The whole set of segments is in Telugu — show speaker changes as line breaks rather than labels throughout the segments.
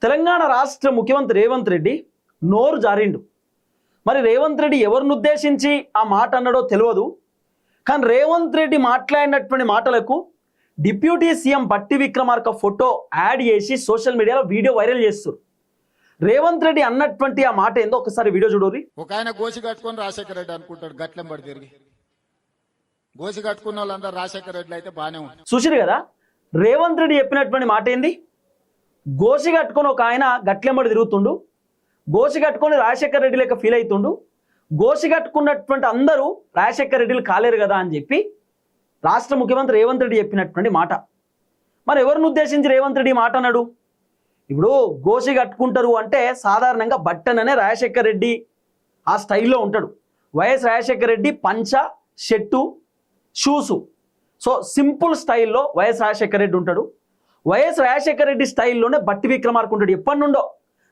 తెలంగాణ రాష్ట్ర ముఖ్యమంత్రి రేవంత్ రెడ్డి నోరు జారిండు. మరి రేవంత్ రెడ్డి ఎవరిని ఉద్దేశించి ఆ మాట అన్నాడో తెలియదు. కానీ రేవంత్ రెడ్డి మాట్లాడినటువంటి మాటలకు డిప్యూటీ సీఎం బట్టి విక్రమార్క ఫోటో యాడ్ చేసి సోషల్ మీడియాలో వీడియో వైరల్ చేస్తారు. రేవంత్ రెడ్డి అన్నటువంటి ఆ మాట ఏందో ఒకసారి వీడియో చూడోరి.
ఒక ఆయన గోసి కట్టుకొని రాజశేఖర రెడ్డి అనుకుంటాడు, గట్లెంబడి తిరిగి గోసి కట్టుకున్న వాళ్ళందరూ రాజశేఖర రెడ్డి అయితే బాగానే ఉంటుంది.
చూసిరు కదా, రేవంత్ రెడ్డి చెప్పినటువంటి మాట ఏంది? గోసి కట్టుకొని ఒక ఆయన గట్లెంబడి తిరుగుతుండు, గోసి కట్టుకొని రాజశేఖర రెడ్డి లెక్క ఫీల్ అవుతుండు, గోసి కట్టుకున్నటువంటి అందరూ రాజశేఖర రెడ్డిలు కాలేరు కదా అని చెప్పి రాష్ట్ర ముఖ్యమంత్రి రేవంత్ రెడ్డి చెప్పినటువంటి మాట. మరి ఎవరిని ఉద్దేశించి రేవంత్ రెడ్డి మాట అన్నాడు? ఇప్పుడు గోసి కట్టుకుంటారు అంటే సాధారణంగా బట్టననే రాజశేఖర రెడ్డి ఆ స్టైల్లో ఉంటాడు. వైఎస్ రాజశేఖర రెడ్డి పంచ షర్టు షూసు, సో సింపుల్ స్టైల్లో వైఎస్ రాజశేఖర రెడ్డి ఉంటాడు. వైఎస్ రాజశేఖర రెడ్డి స్టైల్లోనే బట్టి విక్రమార్క ఉంటాడు. ఎప్పటి నుండో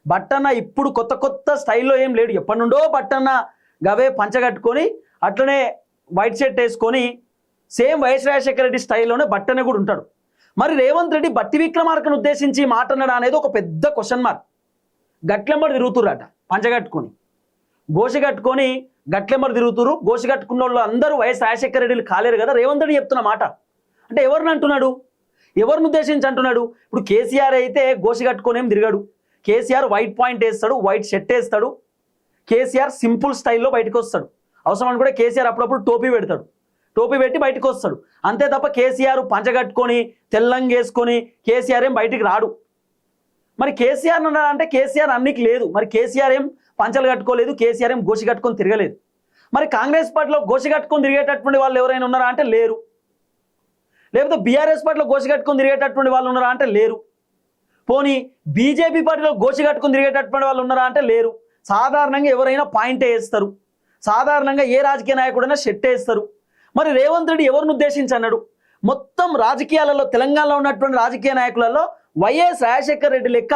బట్టన్న, ఇప్పుడు కొత్త కొత్త స్టైల్లో ఏం లేడు. ఎప్పటి నుండో బట్టన్న గవే పంచ కట్టుకొని అట్లనే వైట్ షర్ట్ వేసుకొని సేమ్ వైఎస్ రాజశేఖర రెడ్డి స్టైల్లోనే బట్టన్న కూడా ఉంటాడు. మరి రేవంత్ రెడ్డి బట్టి విక్రమార్కను ఉద్దేశించి మాట్లాడడం అనేది ఒక పెద్ద క్వశ్చన్ మార్క్. గట్లెంబడి తిరుగుతుర్రట పంచ కట్టుకొని, గోసి కట్టుకొని గట్లెంబడి తిరుగుతురు. గోసి కట్టుకున్న వాళ్ళు అందరూ వైఎస్ రాజశేఖర రెడ్డిలు కాలేరు కదా. రేవంత్ రెడ్డి చెప్తున్న మాట అంటే ఎవరిని అంటున్నాడు? ఎవరిని ఉద్దేశించి అంటున్నాడు? ఇప్పుడు కేసీఆర్ అయితే గోసి కట్టుకొని ఏం తిరగాడు. కేసీఆర్ వైట్ పాయింట్ వేస్తాడు, వైట్ షర్ట్ వేస్తాడు. కేసీఆర్ సింపుల్ స్టైల్లో బయటకు వస్తాడు. అవసరమని కూడా కేసీఆర్ అప్పుడప్పుడు టోపీ పెడతాడు, టోపీ పెట్టి బయటకు వస్తాడు. అంతే తప్ప కేసీఆర్ పంచగట్టుకొని తెల్లంగేసుకొని కేసీఆర్ ఏం బయటికి రాడు. మరి కేసీఆర్ అంటే కేసీఆర్ అన్నికి లేదు. మరి కేసీఆర్ ఏం పంచలు కట్టుకోలేదు, కేసీఆర్ ఏం గోసి కట్టుకొని తిరగలేదు. మరి కాంగ్రెస్ పార్టీలో గోసి కట్టుకొని తిరిగేటటువంటి వాళ్ళు ఎవరైనా ఉన్నారా అంటే లేరు. లేకపోతే బీఆర్ఎస్ పార్టీలో గోసి కట్టుకొని తిరిగేటటువంటి వాళ్ళు ఉన్నారా అంటే లేరు. పోనీ బీజేపీ పార్టీలో గోసి కట్టుకొని తిరిగేటటువంటి వాళ్ళు ఉన్నారా అంటే లేరు. సాధారణంగా ఎవరైనా పాయింటే వేస్తారు, సాధారణంగా ఏ రాజకీయ నాయకుడైనా షెట్ వేస్తారు. మరి రేవంత్ రెడ్డి ఎవరిని ఉద్దేశించి అన్నాడు? మొత్తం రాజకీయాలలో, తెలంగాణలో ఉన్నటువంటి రాజకీయ నాయకులలో వైఎస్ రాజశేఖర రెడ్డి లెక్క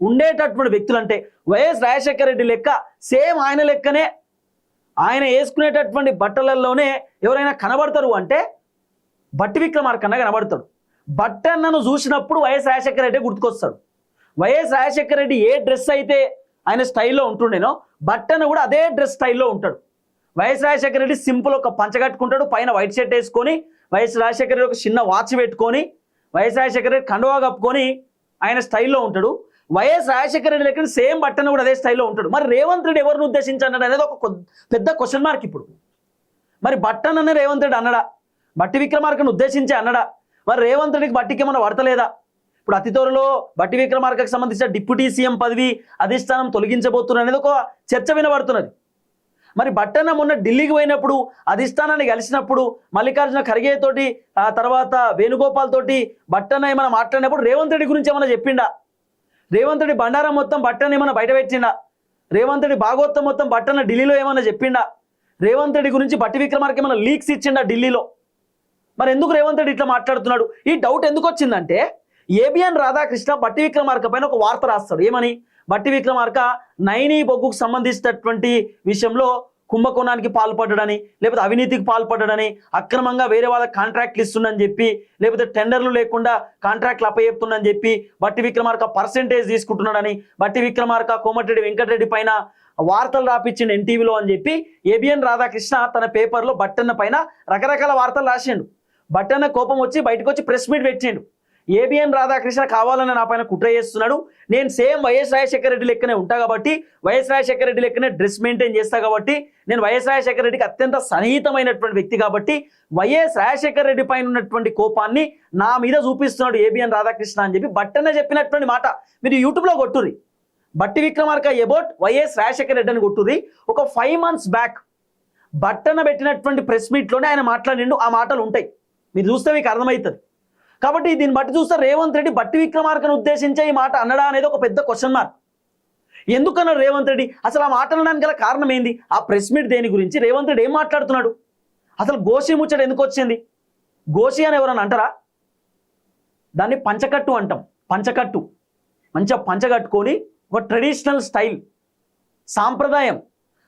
ఉండేటటువంటి వ్యక్తులు, అంటే వైఎస్ రాజశేఖర రెడ్డి లెక్క సేమ్ ఆయన లెక్కనే ఆయన వేసుకునేటటువంటి బట్టలలోనే ఎవరైనా కనబడతారు అంటే బట్టి విక్రమార్క అన్న కనబడతాడు. బట్టన్నను చూసినప్పుడు వైఎస్ రాజశేఖర రెడ్డి గుర్తుకొస్తాడు. వైఎస్ రాజశేఖర రెడ్డి ఏ డ్రెస్ అయితే ఆయన స్టైల్లో ఉంటుండేనో బట్టన్న కూడా అదే డ్రెస్ స్టైల్లో ఉంటాడు. వైఎస్ రాజశేఖర రెడ్డి సింపుల్ ఒక పంచ కట్టుకుంటాడు, పైన వైట్ షర్ట్ వేసుకొని, వైఎస్ రాజశేఖర రెడ్డి ఒక చిన్న వాచ్ పెట్టుకొని, వైఎస్ రాజశేఖర రెడ్డి కండువా కప్పుకొని ఆయన స్టైల్లో ఉంటాడు. వైఎస్ రాజశేఖర రెడ్డి లెక్క సేమ్ బట్టన్న కూడా అదే స్టైల్లో ఉంటాడు. మరి రేవంత్ రెడ్డి ఎవరిని ఉద్దేశించి అన్నాడు అనేది ఒక పెద్ద క్వశ్చన్ మార్క్ ఇప్పుడు. మరి బట్టన్ననే రేవంత్ రెడ్డి అన్నడా? బట్టి విక్రమార్కను ఉద్దేశించి అన్నడా? మరి రేవంత్ రెడ్డికి బట్టికి ఏమన్నా పడతలేదా? ఇప్పుడు అతి త్వరలో బట్టి విక్రమార్కకు సంబంధించిన డిప్యూటీ సీఎం పదవి అధిష్టానం తొలగించబోతున్నారు అనేది ఒక చర్చ వినబడుతున్నది. మరి బట్టన్న మొన్న ఢిల్లీకి పోయినప్పుడు అధిష్టానాన్ని కలిసినప్పుడు మల్లికార్జున ఖర్గే తోటి ఆ తర్వాత వేణుగోపాల్ తోటి బట్టన్న ఏమైనా మాట్లాడినప్పుడు రేవంత్ రెడ్డి గురించి ఏమైనా చెప్పిండా? రేవంత్ రెడ్డి బండారం మొత్తం బట్టన్న ఏమైనా బయట పెట్టిండా? రేవంత్ రెడ్డి భాగవతం మొత్తం బట్టన్న ఢిల్లీలో ఏమైనా చెప్పిండా? రేవంత్ రెడ్డి గురించి బట్టి విక్రమార్క ఏమైనా లీక్స్ ఇచ్చిండా ఢిల్లీలో? మరి ఎందుకు రేవంత్ రెడ్డి ఇట్లా మాట్లాడుతున్నాడు? ఈ డౌట్ ఎందుకు వచ్చిందంటే ఏబిఎన్ రాధాకృష్ణ బట్టి విక్రమార్క పైన ఒక వార్త రాస్తాడు. ఏమని? బట్టి విక్రమార్క నైనీ బొగ్గుకు సంబంధించినటువంటి విషయంలో కుంభకోణానికి పాల్పడ్డాడని, లేకపోతే అవినీతికి పాల్పడ్డాడని, అక్రమంగా వేరే వాళ్ళకి కాంట్రాక్ట్లు ఇస్తుందని చెప్పి, లేకపోతే టెండర్లు లేకుండా కాంట్రాక్ట్లు అప్పచెప్తుందని చెప్పి బట్టి విక్రమార్క పర్సెంటేజ్ తీసుకుంటున్నాడని, బట్టి విక్రమార్క కోమటిరెడ్డి వెంకటరెడ్డి పైన వార్తలు రాపించిండు ఎన్టీవీలో అని చెప్పి ఏబిఎన్ రాధాకృష్ణ తన పేపర్లో బట్టన్న పైన రకరకాల వార్తలు రాసిండు. బట్టన్న కోపం వచ్చి బయటకు వచ్చి ప్రెస్ మీట్ పెట్టిండు. ఏబిఎన్ రాధాకృష్ణ కావాలని నా పైన కుట్ర చేస్తున్నాడు, నేను సేమ్ వైఎస్ రాజశేఖర రెడ్డి లెక్కనే ఉంటా కాబట్టి, వైఎస్ రాజశేఖర రెడ్డి లెక్కనే డ్రెస్ మెయింటైన్ చేస్తా కాబట్టి, నేను వైఎస్ రాజశేఖర రెడ్డికి అత్యంత సన్నిహితమైనటువంటి వ్యక్తి కాబట్టి వైఎస్ రాజశేఖర రెడ్డి పైన ఉన్నటువంటి కోపాన్ని నా మీద చూపిస్తున్నాడు ఏబిఎన్ రాధాకృష్ణ అని చెప్పి బట్టన్న చెప్పినటువంటి మాట మీరు యూట్యూబ్లో కొట్టుర్రి. బట్టి విక్రమార్క అబౌట్ వైఎస్ రాజశేఖర రెడ్డి అని కొట్టుర్రి. ఒక 5 months బ్యాక్ బట్టన్న పెట్టినటువంటి ప్రెస్ మీట్లోనే ఆయన మాట్లాడిండు. ఆ మాటలు ఉంటాయి, మీరు చూస్తే మీకు అర్థమవుతుంది. కాబట్టి దీన్ని బట్టి చూస్తే రేవంత్ రెడ్డి బట్టి విక్రమార్కను ఉద్దేశించే ఈ మాట అన్నడా అనేది ఒక పెద్ద క్వశ్చన్ మార్క్. ఎందుకన్నాడు రేవంత్ రెడ్డి? అసలు ఆ మాట అనడానికి గల కారణం ఏంది? ఆ ప్రెస్ మీట్ దేని గురించి? రేవంత్ రెడ్డి ఏం మాట్లాడుతున్నాడు? అసలు గోషి ముచ్చట ఎందుకు వచ్చింది? గోషి అని ఎవరన్నా అంటారా? దాన్ని పంచకట్టు అంటాం. పంచకట్టు మంచిగా పంచ కట్టుకొని ఒక ట్రెడిషనల్ స్టైల్, సాంప్రదాయం.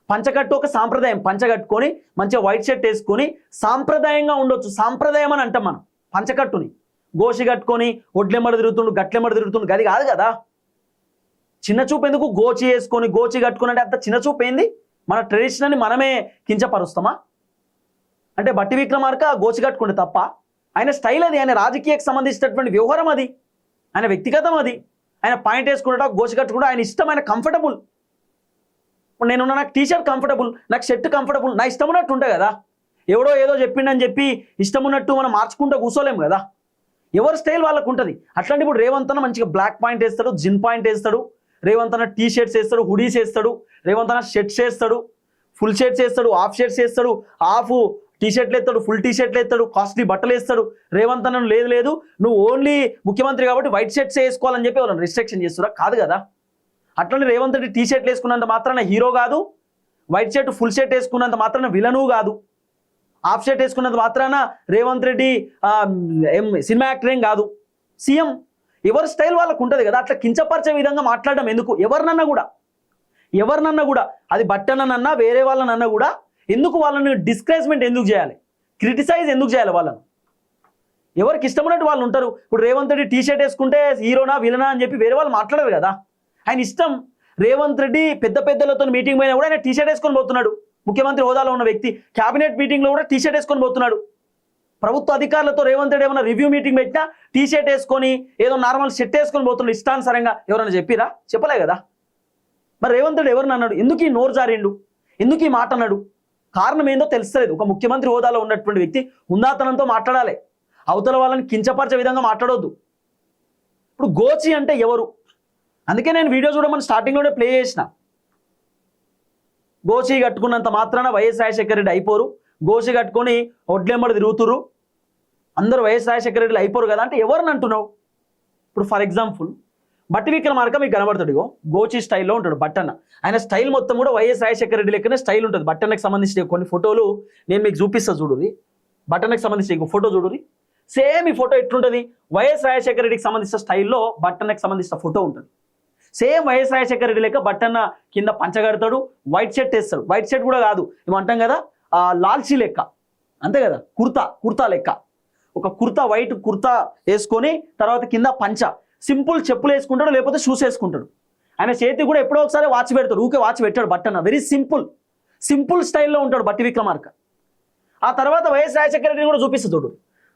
పంచకట్టు ఒక సాంప్రదాయం. పంచ కట్టుకొని మంచిగా వైట్ షర్ట్ వేసుకొని సాంప్రదాయంగా ఉండొచ్చు. సాంప్రదాయం అని అంటాం మనం పంచకట్టుని. గోషి కట్టుకొని ఒడ్లెమ్మడి తిరుగుతుండు, గట్లెమ్మడి తిరుగుతుండు, గది కాదు కదా. చిన్న చూపు ఎందుకు? గోచి వేసుకొని గోచి కట్టుకుని అంటే అంత చిన్న చూపు ఏంది? మన ట్రెడిషనల్ని మనమే కించపరుస్తామా? అంటే బట్టి విక్రమార్క గోచి కట్టుకుంటే తప్ప? ఆయన స్టైల్ అది, ఆయన రాజకీయకు సంబంధించినటువంటి వ్యవహారం అది, ఆయన వ్యక్తిగతం అది. ఆయన పాయింట్ వేసుకుంటా గోచి కట్టుకుంటా ఆయన ఇష్టం, ఆయన కంఫర్టబుల్. ఇప్పుడు నేను నాకు టీషర్ట్ కంఫర్టబుల్, నాకు షర్ట్ కంఫర్టబుల్, నా ఇష్టం ఉన్నట్టు ఉంటాయి కదా. ఎవడో ఏదో చెప్పిండని చెప్పి ఇష్టం ఉన్నట్టు మనం మార్చుకుంటూ కూర్చోలేము కదా. ఎవరి స్టైల్ వాళ్ళకు ఉంటుంది. అట్లాంటి ఇప్పుడు రేవంత్ అన్న మంచిగా బ్లాక్ పాయింట్ వేస్తాడు, జిన్ పాయింట్ వేస్తాడు, రేవంత్ అన్న టీ షర్ట్స్ వేస్తాడు, హుడీస్ వేస్తాడు, రేవంత్ అన్న షర్ట్స్ వేస్తాడు, ఫుల్ షర్ట్స్ వేస్తాడు, హాఫ్ షర్ట్స్ వేస్తాడు, హాఫ్ టీ షర్ట్లు వేస్తాడు, ఫుల్ టీ షర్ట్లు వేస్తాడు, కాస్ట్లీ బట్టలు వేస్తాడు. రేవంత్ అన్న లేదు నువ్వు ఓన్లీ ముఖ్యమంత్రి కాబట్టి వైట్ షర్ట్స్ వేసుకోవాలని చెప్పి వాళ్ళని రిస్ట్రిక్షన్ చేస్తురా? కాదు కదా. అట్లనే రేవంత్ రెడ్డి టీ షర్ట్లు వేసుకున్నంత మాత్రాన హీరో కాదు, వైట్ షర్ట్ ఫుల్ షర్ట్ వేసుకున్నంత మాత్రాన విలను కాదు, హాఫ్ షర్ట్ వేసుకున్నంత మాత్రాన రేవంత్ రెడ్డి సినిమా యాక్టర్ ఏం కాదు, సీఎం. ఎవరి స్టైల్ వాళ్ళకు ఉంటుంది కదా. అట్లా కించపరిచే విధంగా మాట్లాడడం ఎందుకు? ఎవరినన్నా కూడా అది బట్టనన్నా వేరే వాళ్ళనన్నా కూడా ఎందుకు వాళ్ళని డిస్కరేజ్మెంట్ ఎందుకు చేయాలి? క్రిటిసైజ్ ఎందుకు చేయాలి వాళ్ళను? ఎవరికి ఇష్టమైనట్టు వాళ్ళు ఉంటారు. ఇప్పుడు రేవంత్ రెడ్డి టీ షర్ట్ వేసుకుంటే హీరోనా విలనా అని చెప్పి వేరే వాళ్ళు మాట్లాడరు కదా. ఆయన ఇష్టం. రేవంత్ రెడ్డి పెద్దలతో మీటింగ్ పోయినా కూడా ఆయన టీ షర్ట్ వేసుకొని పోతున్నాడు. ముఖ్యమంత్రి హోదాలో ఉన్న వ్యక్తి క్యాబినెట్ మీటింగ్లో కూడా టీ షర్ట్ వేసుకొని పోతున్నాడు. ప్రభుత్వ అధికారులతో రేవంత్ రెడ్డి ఏమైనా రివ్యూ మీటింగ్ పెట్టినా టీ షర్ట్ వేసుకొని ఏదో నార్మల్ షర్ట్ వేసుకొని పోతున్నాడు ఇష్టానుసారంగా. ఎవరైనా చెప్పిరా? చెప్పలే కదా. మరి రేవంత్ రెడ్డి ఎవరిని అన్నాడు? ఎందుకు ఈ నోరు జారిండు? ఎందుకు ఈ మాట అన్నాడు? కారణం ఏందో తెలుస్తలేదు. ఒక ముఖ్యమంత్రి హోదాలో ఉన్నటువంటి వ్యక్తి హుందాతనంతో మాట్లాడాలి, అవతల వాళ్ళని కించపరిచే విధంగా మాట్లాడొద్దు. ఇప్పుడు గోచి అంటే ఎవరు? అందుకే నేను వీడియో చూడమని స్టార్టింగ్లోనే ప్లే చేసిన. గోచి కట్టుకున్నంత మాత్రాన వైఎస్ రాజశేఖర రెడ్డి అయిపోరు, గోచి కట్టుకొని ఒడ్లెంబడి తిరుగుతురు, అందరూ వైఎస్ రాజశేఖర రెడ్డిలు అయిపోరు కదా అంటే ఎవరిని అంటున్నావు? ఇప్పుడు ఫర్ ఎగ్జాంపుల్ బట్టి విక్రమార్క మీకు కనబడతాడు, ఇగో గోచి స్టైల్లో ఉంటాడు బట్టన్న. ఆయన స్టైల్ మొత్తం కూడా వైఎస్ రాజశేఖర రెడ్డి లెక్కనే స్టైల్ ఉంటుంది. బట్టన్నకి సంబంధించిన కొన్ని ఫోటోలు నేను మీకు చూపిస్తా చూడుది. బట్టన్నకి సంబంధించిన ఫోటో చూడుది. సేమ్ ఈ ఫోటో ఎట్లుంటుంది? వైఎస్ రాజశేఖర రెడ్డికి సంబంధించిన స్టైల్లో బట్టన్నకి సంబంధించిన ఫోటో ఉంటుంది. సేమ్ వైఎస్ రాజశేఖర రెడ్డి లెక్క బట్టన్న కింద పంచగడతాడు, వైట్ షర్ట్ వేస్తాడు. వైట్ షర్ట్ కూడా కాదు, ఏమంటాం కదా లాల్చీ లెక్క, అంతే కదా, కుర్తా లెక్క. ఒక కుర్తా, వైట్ కుర్తా వేసుకొని తర్వాత కింద పంచ, సింపుల్ చెప్పులు వేసుకుంటాడు, లేకపోతే షూస్ వేసుకుంటాడు. ఆయన చేతి కూడా ఎప్పుడో ఒకసారి వాచ్ పెడతాడు, ఊకే వాచ్ పెట్టాడు బట్టన్న. వెరీ సింపుల్ స్టైల్లో ఉంటాడు బట్టి విక్రమార్క. ఆ తర్వాత వైఎస్ రాజశేఖర రెడ్డి కూడా చూపిస్తాడు.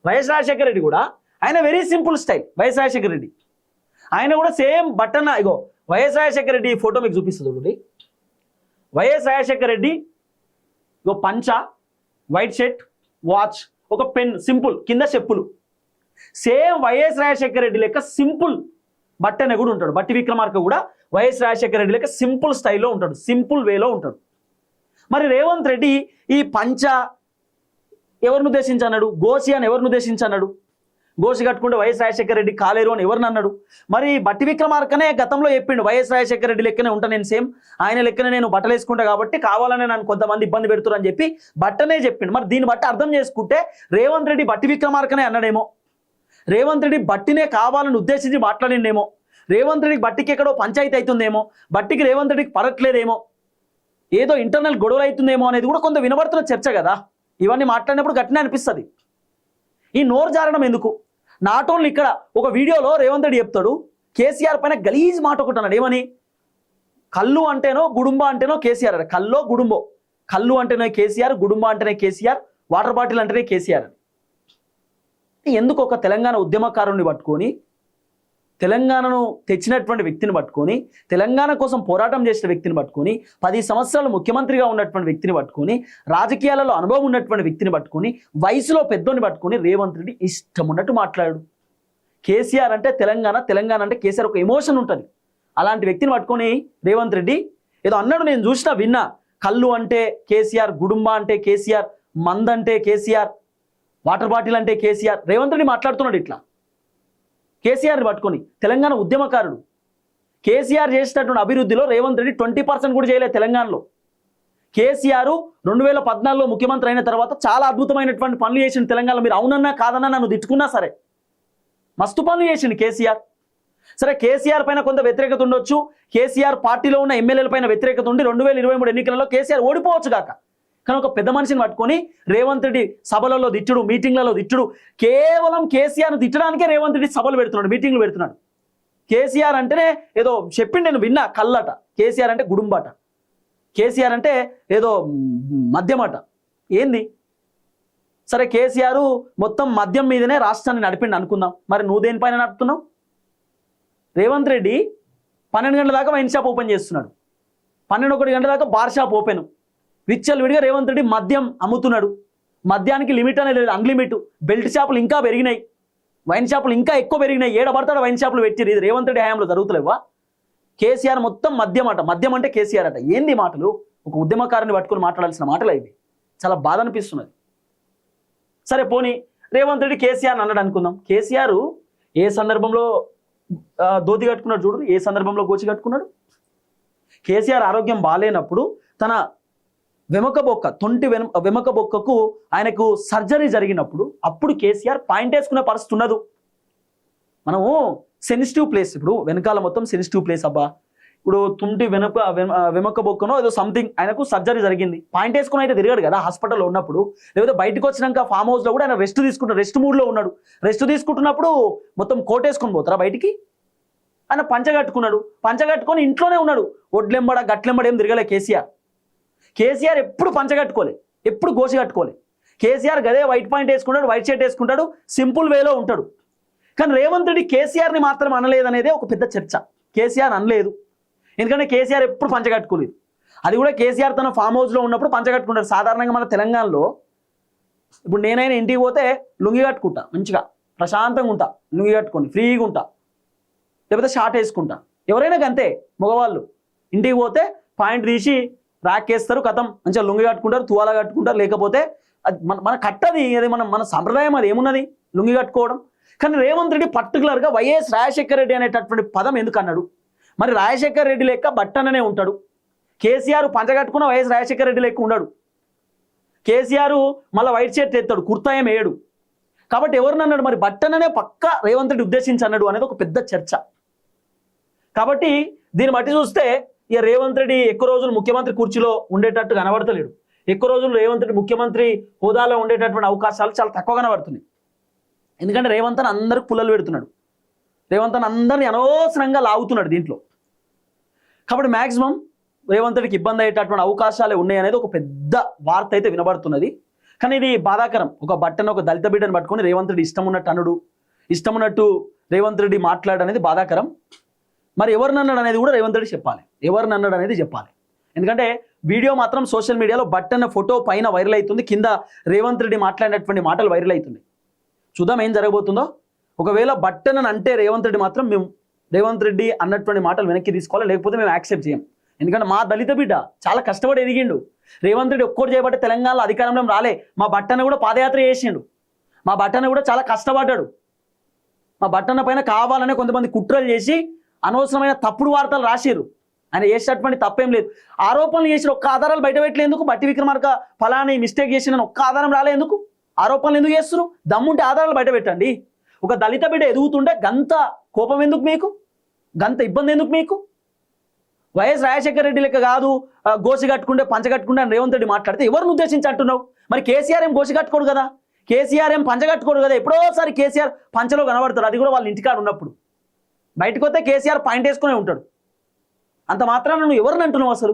వైఎస్ రాజశేఖర రెడ్డి కూడా ఆయన very simple style. YS Rajasekhara Reddy ఆయన కూడా సేమ్ బట్టన్న. ఇగో వైఎస్ రాజశేఖర రెడ్డి ఫోటో మీకు చూపిస్తుంది. వైఎస్ రాజశేఖర రెడ్డి ఇగో పంచ, వైట్ షర్ట్, వాచ్, ఒక పెన్, సింపుల్ కింద చెప్పులు. సేమ్ వైఎస్ రాజశేఖర రెడ్డి లెక్క సింపుల్ బట్టన్న కూడా ఉంటాడు. బట్టి విక్రమార్క కూడా వైఎస్ రాజశేఖర రెడ్డి లెక్క సింపుల్ స్టైల్లో ఉంటాడు, సింపుల్ వేలో ఉంటాడు. మరి రేవంత్ రెడ్డి ఈ పంచ ఎవరిని ఉద్దేశించన్నాడు? గోసి అని ఎవరిని ఉద్దేశించన్నాడు? గోసి కట్టుకుంటే వైఎస్ రాజశేఖర రెడ్డి కాలేరు అని ఎవరిని అన్నాడు? మరి బట్టి విక్రమార్కనే గతంలో చెప్పిండు, వైఎస్ రాజశేఖర రెడ్డి లెక్కనే ఉంటా నేను, సేమ్ ఆయన లెక్కనే నేను బట్టలు వేసుకుంటా కాబట్టి కావాలనే నన్ను కొంతమంది ఇబ్బంది పెడుతున్నారు అని చెప్పి బట్టనే చెప్పిండు. మరి దీన్ని బట్టి అర్థం చేసుకుంటే రేవంత్ రెడ్డి బట్టి విక్రమార్కనే అన్నాడేమో, రేవంత్ రెడ్డి బట్టినే కావాలని ఉద్దేశించి మాట్లాడిండేమో, రేవంత్ రెడ్డికి బట్టికి ఎక్కడో పంచాయతీ అవుతుందేమో, బట్టికి రేవంత్ రెడ్డికి పడట్లేదేమో, ఏదో ఇంటర్నల్ గొడవలు అవుతుందేమో అనేది కూడా కొంత వినబడుతున్న చర్చ కదా. ఇవన్నీ మాట్లాడినప్పుడు గట్టినే అనిపిస్తుంది. ఈ నోరు జారడం ఎందుకు? నాట్ ఓన్లీ ఇక్కడ ఒక వీడియోలో రేవంత్ రెడ్డి చెప్తాడు కేసీఆర్ పైన గలీజ్ మాట ఒకటి అన్నాడు. ఏమని? కళ్ళు అంటేనో గుడుంబ అంటేనో కేసీఆర్ అన్నాడు. కల్లో గుడుంబో, కళ్ళు అంటేనే కేసీఆర్, గుడుంబ అంటేనే కేసీఆర్, వాటర్ బాటిల్ అంటేనే కేసీఆర్ అని. ఎందుకు ఒక తెలంగాణ ఉద్యమకారుని పట్టుకొని, తెలంగాణను తెచ్చినటువంటి వ్యక్తిని పట్టుకొని, తెలంగాణ కోసం పోరాటం చేసిన వ్యక్తిని పట్టుకొని, 10 సంవత్సరాలు ముఖ్యమంత్రిగా ఉన్నటువంటి వ్యక్తిని పట్టుకొని, రాజకీయాలలో అనుభవం ఉన్నటువంటి వ్యక్తిని పట్టుకొని, వయసులో పెద్దోని పట్టుకొని రేవంత్ రెడ్డి ఇష్టం ఉన్నట్టు మాట్లాడు. కేసీఆర్ అంటే తెలంగాణ అంటే కేసీఆర్ ఒక ఎమోషన్ ఉంటుంది. అలాంటి వ్యక్తిని పట్టుకొని రేవంత్ రెడ్డి ఏదో అన్నాడు, నేను చూసినా విన్నా. కళ్ళు అంటే కేసీఆర్, గుడుంబ అంటే కేసీఆర్, మంద్ అంటే కేసీఆర్, వాటర్ బాటిల్ అంటే కేసీఆర్. రేవంత్ రెడ్డి మాట్లాడుతున్నాడు ఇట్లా కేసీఆర్ని పట్టుకొని. తెలంగాణ ఉద్యమకారుడు. కేసీఆర్ చేసినటువంటి అభివృద్ధిలో రేవంత్ రెడ్డి 20% కూడా చేయలేదు తెలంగాణలో. కేసీఆర్ 2014లో ముఖ్యమంత్రి అయిన తర్వాత చాలా అద్భుతమైనటువంటి పనులు చేసిండు తెలంగాణలో. మీరు అవునన్నా కాదన్నా నన్ను తిట్టుకున్నా సరే మస్తు పనులు చేసిండు కేసీఆర్. సరే కేసీఆర్ పైన కొంత వ్యతిరేకత ఉండొచ్చు, కేసీఆర్ పార్టీలో ఉన్న ఎమ్మెల్యేల పైన వ్యతిరేకత ఉండి 2023 ఎన్నికలలో కేసీఆర్ ఓడిపోవచ్చు కాక, కానీ ఒక పెద్ద మనిషిని పట్టుకొని రేవంత్ రెడ్డి సభలలో తిట్టుడు, మీటింగ్లలో తిట్టుడు. కేవలం కేసీఆర్ను తిట్టడానికే రేవంత్ రెడ్డి సభలు పెడుతున్నాడు, మీటింగ్లు పెడుతున్నాడు. కేసీఆర్ అంటేనే ఏదో చెప్పిండి, నేను విన్నా కళ్ళట. కేసీఆర్ అంటే గుడుంబాట, కేసీఆర్ అంటే ఏదో మద్యమట. ఏంది? సరే, కేసీఆర్ మొత్తం మద్యం మీదనే రాష్ట్రాన్ని నడిపిండి అనుకుందాం. మరి నువ్వు దేనిపైన నడుపుతున్నావు? రేవంత్ రెడ్డి 12 గంటల దాకా వైన్ షాప్ ఓపెన్ చేస్తున్నాడు, 12-1 గంటల దాకా బార్ షాప్ ఓపెన్. విచ్చలవిడిగా రేవంత్ రెడ్డి మద్యం అమ్ముతున్నాడు. మద్యానికి లిమిట్ అనేది లేదు, అన్లిమిట్. బెల్ట్ షాపులు ఇంకా పెరిగినాయి, వైన్ షాపులు ఇంకా ఎక్కువ పెరిగినాయి. ఏడబడతాడు వైన్ షాపులు పెట్టిరు. ఇది రేవంత్ రెడ్డి హయాంలో జరుగుతలేవా? కేసీఆర్ మొత్తం మద్యం అట, మద్యం అంటే కేసీఆర్ అట. ఏంది మాటలు? ఒక ఉద్యమకారుని పట్టుకుని మాట్లాడాల్సిన మాటలు ఇవి. చాలా బాధ అనిపిస్తున్నది. సరే పోనీ రేవంత్ రెడ్డి కేసీఆర్ అన్నాడు అనుకుందాం. కేసీఆర్ ఏ సందర్భంలో ధోతి కట్టుకున్నాడు చూడు, ఏ సందర్భంలో గోచి కట్టుకున్నాడు? కేసీఆర్ ఆరోగ్యం బాగాలేనప్పుడు తన వెమక బొక్క, తొంటి వెమక బొక్కకు ఆయనకు సర్జరీ జరిగినప్పుడు అప్పుడు కేసీఆర్ పాయింట్ వేసుకునే పరిస్థితి ఉన్నది. మనము సెన్సిటివ్ ప్లేస్, ఇప్పుడు వెనకాల మొత్తం సెన్సిటివ్ ప్లేస్ అబ్బా. ఇప్పుడు తుంటి వెమక బొక్కనో ఏదో సంథింగ్ ఆయనకు సర్జరీ జరిగింది, పాయింట్ వేసుకుని అయితే తిరిగాడు కదా హాస్పిటల్లో ఉన్నప్పుడు. లేకపోతే బయటకు వచ్చినాక ఫామ్ హౌస్లో కూడా ఆయన రెస్ట్ తీసుకుంటాడు, రెస్ట్ మూడ్లో ఉన్నాడు. రెస్ట్ తీసుకుంటున్నప్పుడు మొత్తం కోట్ వేసుకొని పోతారా బయటికి? ఆయన పంచగట్టుకున్నాడు, పంచగట్టుకొని ఇంట్లోనే ఉన్నాడు. ఒడ్లెంబడ గట్లెంబడ ఏం తిరగలే కేసీఆర్. కేసీఆర్ ఎప్పుడు పంచగట్టుకోలే, ఎప్పుడు గోసి కట్టుకోలే. కేసీఆర్ గదే వైట్ పాయింట్ వేసుకుంటాడు, వైట్ షర్ట్ వేసుకుంటాడు, సింపుల్ వేలో ఉంటాడు. కానీ రేవంత్ రెడ్డి కేసీఆర్ని మాత్రం అనలేదనేదే ఒక పెద్ద చర్చ. కేసీఆర్ అనలేదు, ఎందుకంటే కేసీఆర్ ఎప్పుడు పంచగట్టుకోలేదు. అది కూడా కేసీఆర్ తన ఫామ్ హౌస్లో ఉన్నప్పుడు పంచగట్టుకుంటాడు. సాధారణంగా మన తెలంగాణలో ఇప్పుడు నేనైనా ఇంటికి పోతే లుంగి కట్టుకుంటా, మంచిగా ప్రశాంతంగా ఉంటా, లుంగి కట్టుకొని ఫ్రీగా ఉంటా, లేకపోతే షార్ట్ వేసుకుంటా. ఎవరైనా అంతే, మగవాళ్ళు ఇంటికి పోతే పాయింట్ తీసి ర్యాక్ వేస్తారు, కథం మంచిగా లుంగి కట్టుకుంటారు, తువాలా కట్టుకుంటారు. లేకపోతే అది మన కట్టది, అది మన సంప్రదాయం, అది ఏమున్నది లుంగి కట్టుకోవడం. కానీ రేవంత్ రెడ్డి పర్టికులర్గా వైఎస్ రాజశేఖర రెడ్డి అనేటటువంటి పదం ఎందుకు అన్నాడు? మరి రాజశేఖర రెడ్డి లెక్క బట్టననే ఉంటాడు. కేసీఆర్ పంచగట్టుకున్న వైఎస్ రాజశేఖర రెడ్డి లెక్క ఉన్నాడు. కేసీఆర్ మళ్ళీ వైట్ షర్ట్ ఎత్తాడు, కుర్తా ఏం వేయడు. కాబట్టి ఎవరిని అన్నాడు? మరి బట్టననే పక్క రేవంత్ రెడ్డి ఉద్దేశించి అన్నాడు అనేది ఒక పెద్ద చర్చ. కాబట్టి దీన్ని బట్టి చూస్తే ఇక రేవంత్ రెడ్డి ఎక్కువ రోజులు ముఖ్యమంత్రి కుర్చీలో ఉండేటట్టు కనబడతలేడు. ఎక్కువ రోజులు రేవంత్ రెడ్డి ముఖ్యమంత్రి హోదాలో ఉండేటటువంటి అవకాశాలు చాలా తక్కువ కనబడుతున్నాయి. ఎందుకంటే రేవంత్ అని అందరికి పుల్లలు పెడుతున్నాడు, రేవంత్ అని అందరినీ అనవసరంగా లాగుతున్నాడు దీంట్లో. కాబట్టి మ్యాక్సిమం రేవంత్ రెడ్డికి ఇబ్బంది అయ్యేటటువంటి అవకాశాలే ఉన్నాయి అనేది ఒక పెద్ద వార్త అయితే వినబడుతున్నది. కానీ ఇది బాధాకరం. ఒక బట్టను, ఒక దళిత బిడ్డను పట్టుకొని రేవంత్ రెడ్డి ఇష్టం ఉన్నట్టు అనుడు, ఇష్టం ఉన్నట్టు రేవంత్ రెడ్డి మాట్లాడనేది బాధాకరం. మరి ఎవరిని అన్నాడు అనేది కూడా రేవంత్ రెడ్డి చెప్పాలి, ఎవరిని అన్నాడు అనేది చెప్పాలి. ఎందుకంటే వీడియో మాత్రం సోషల్ మీడియాలో బట్టన్న ఫోటో పైన వైరల్ అవుతుంది, కింద రేవంత్ రెడ్డి మాట్లాడినటువంటి మాటలు వైరల్ అవుతుంది. చూద్దాం ఏం జరగబోతుందో. ఒకవేళ బట్టన్న అంటే రేవంత్ రెడ్డి మాత్రం మేము రేవంత్ రెడ్డి అన్నటువంటి మాటలు వెనక్కి తీసుకోవాలి, లేకపోతే మేము యాక్సెప్ట్ చేయం. ఎందుకంటే మా దళిత బిడ్డ చాలా కష్టపడి ఎదిగిండు. రేవంత్ రెడ్డి ఒక్కటి చేయబట్టి తెలంగాణలో అధికారంలో రాలే. మా బట్టన్న కూడా పాదయాత్ర చేసిండు, మా బట్టన్న కూడా చాలా కష్టపడ్డాడు. మా బట్టన్న పైన కావాలనే కొంతమంది కుట్రలు చేసి అనవసరమైన తప్పుడు వార్తలు రాసిరు. ఆయన చేసేటటువంటి తప్పేం లేదు. ఆరోపణలు చేసిన ఒక్క ఆధారాలు బయట పెట్టలేందుకు? బట్టి విక్రమార్క ఫలాని మిస్టేక్ చేసిన ఒక్క ఆధారం రాలేందుకు? ఆరోపణలు ఎందుకు చేస్తున్నారు? దమ్ముంటే ఆధారాలు బయట పెట్టండి. ఒక దళిత బిడ్డ ఎదుగుతుంటే గంత కోపం ఎందుకు మీకు? గంత ఇబ్బంది ఎందుకు మీకు? వైఎస్ రాజశేఖర రెడ్డి లెక్క కాదు, గోసి కట్టుకుంటే పంచ కట్టుకుంటే అని రేవంత్ రెడ్డి మాట్లాడితే ఎవరిని ఉద్దేశించి అంటున్నావు? మరి కేసీఆర్ ఏం గోసి కట్టుకోడు కదా, కేసీఆర్ ఏం పంచ కట్టుకోడు కదా. ఎప్పుడోసారి కేసీఆర్ పంచలో కనబడతాడు, అది కూడా వాళ్ళ ఇంటికాడ ఉన్నప్పుడు. బయటకు వస్తే కేసీఆర్ పాయింట్ వేసుకునే ఉంటాడు. అంత మాత్రాన నువ్వు ఎవరిని అంటున్నావు అసలు?